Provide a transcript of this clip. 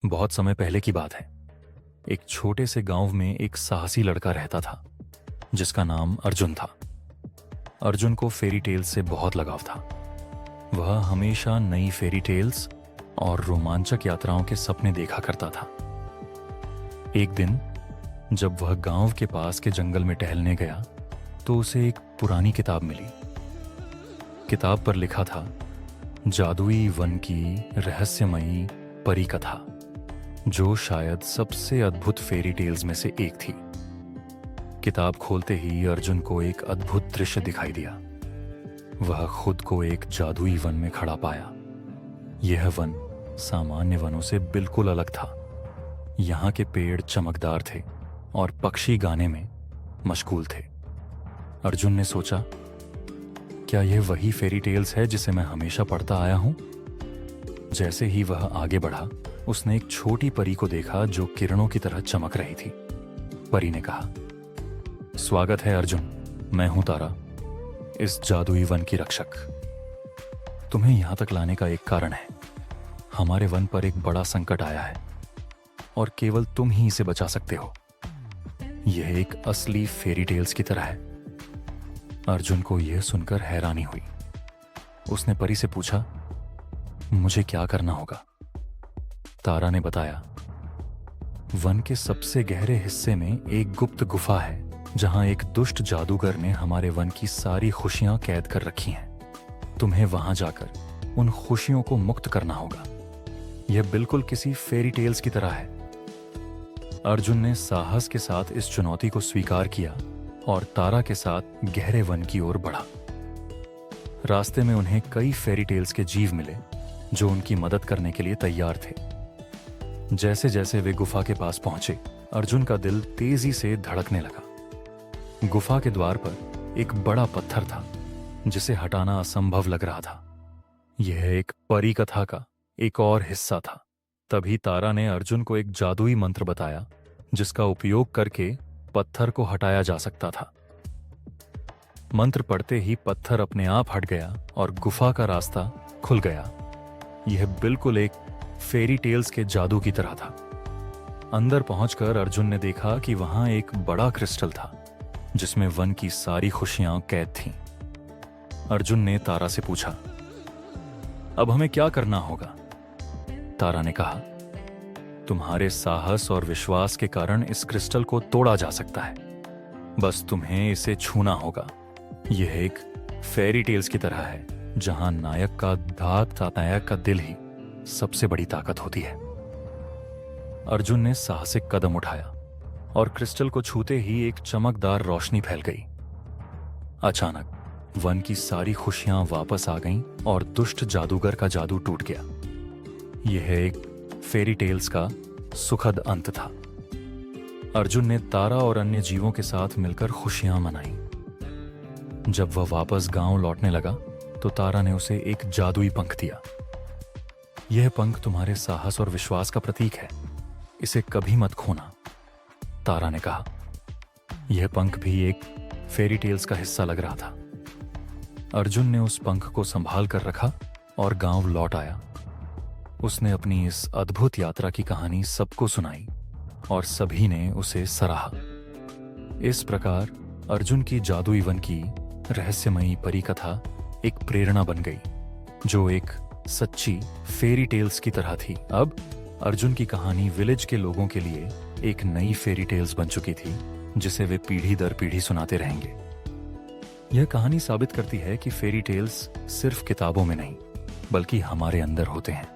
बहुत समय पहले की बात है। एक छोटे से गांव में एक साहसी लड़का रहता था जिसका नाम अर्जुन था। अर्जुन को फेरी टेल्स से बहुत लगाव था। वह हमेशा नई फेरी टेल्स और रोमांचक यात्राओं के सपने देखा करता था। एक दिन जब वह गांव के पास के जंगल में टहलने गया तो उसे एक पुरानी किताब मिली। किताब पर लिखा था, जादुई वन की रहस्यमयी परी कथा, जो शायद सबसे अद्भुत फेरी टेल्स में से एक थी। किताब खोलते ही अर्जुन को एक अद्भुत दृश्य दिखाई दिया। वह खुद को एक जादुई वन में खड़ा पाया। यह वन सामान्य वनों से बिल्कुल अलग था। यहाँ के पेड़ चमकदार थे और पक्षी गाने में मशगूल थे। अर्जुन ने सोचा, क्या यह वही फेरी टेल्स है जिसे मैं हमेशा पढ़ता आया हूं? जैसे ही वह आगे बढ़ा, उसने एक छोटी परी को देखा जो किरणों की तरह चमक रही थी। परी ने कहा, स्वागत है अर्जुन, मैं हूं तारा, इस जादुई वन की रक्षक। तुम्हें यहां तक लाने का एक कारण है। हमारे वन पर एक बड़ा संकट आया है और केवल तुम ही इसे बचा सकते हो। यह एक असली फेरी टेल्स की तरह है। अर्जुन को यह सुनकर हैरानी हुई। उसने परी से पूछा, मुझे क्या करना होगा? तारा ने बताया, वन के सबसे गहरे हिस्से में एक गुप्त गुफा है जहां एक दुष्ट जादूगर ने हमारे वन की सारी खुशियां कैद कर रखी हैं। तुम्हें वहां जाकर उन खुशियों को मुक्त करना होगा। यह बिल्कुल किसी फेरी टेल्स की तरह है। अर्जुन ने साहस के साथ इस चुनौती को स्वीकार किया और तारा के साथ गहरे वन की ओर बढ़ा। रास्ते में उन्हें कई फेरी टेल्स के जीव मिले जो उनकी मदद करने के लिए तैयार थे। जैसे जैसे वे गुफा के पास पहुंचे, अर्जुन का दिल तेजी से धड़कने लगा। गुफा के द्वार पर एक बड़ा पत्थर था जिसे हटाना असंभव लग रहा था। यह एक परी कथा का एक और हिस्सा था। तभी तारा ने अर्जुन को एक जादुई मंत्र बताया जिसका उपयोग करके पत्थर को हटाया जा सकता था। मंत्र पढ़ते ही पत्थर अपने आप हट गया और गुफा का रास्ता खुल गया। यह बिल्कुल एक फेरी टेल्स के जादू की तरह था। अंदर पहुंचकर अर्जुन ने देखा कि वहां एक बड़ा क्रिस्टल था जिसमें वन की सारी खुशियां कैद थीं। अर्जुन ने तारा से पूछा, अब हमें क्या करना होगा? तारा ने कहा, तुम्हारे साहस और विश्वास के कारण इस क्रिस्टल को तोड़ा जा सकता है। बस तुम्हें इसे छूना होगा। यह एक फेरी टेल्स की तरह है जहां नायक का दिल ही सबसे बड़ी ताकत होती है। अर्जुन ने साहसिक कदम उठाया और क्रिस्टल को छूते ही एक चमकदार रोशनी फैल गई। अचानक वन की सारी खुशियां वापस आ गईं और दुष्ट जादूगर का जादू टूट गया। यह एक फेरी टेल्स का सुखद अंत था। अर्जुन ने तारा और अन्य जीवों के साथ मिलकर खुशियां मनाई। जब वह वापस गांव लौटने लगा तो तारा ने उसे एक जादुई पंख दिया। यह पंख तुम्हारे साहस और विश्वास का प्रतीक है, इसे कभी मत खोना, तारा ने कहा। यह पंख भी एक फेरी टेल्स का हिस्सा लग रहा था। अर्जुन ने उस पंख को संभाल कर रखा और गांव लौट आया। उसने अपनी इस अद्भुत यात्रा की कहानी सबको सुनाई और सभी ने उसे सराहा। इस प्रकार अर्जुन की जादुई वन की रहस्यमयी परी कथा एक प्रेरणा बन गई जो एक सच्ची फेरी टेल्स की तरह थी। अब अर्जुन की कहानी विलेज के लोगों के लिए एक नई फेरी टेल्स बन चुकी थी जिसे वे पीढ़ी दर पीढ़ी सुनाते रहेंगे। यह कहानी साबित करती है कि फेरी टेल्स सिर्फ किताबों में नहीं बल्कि हमारे अंदर होते हैं।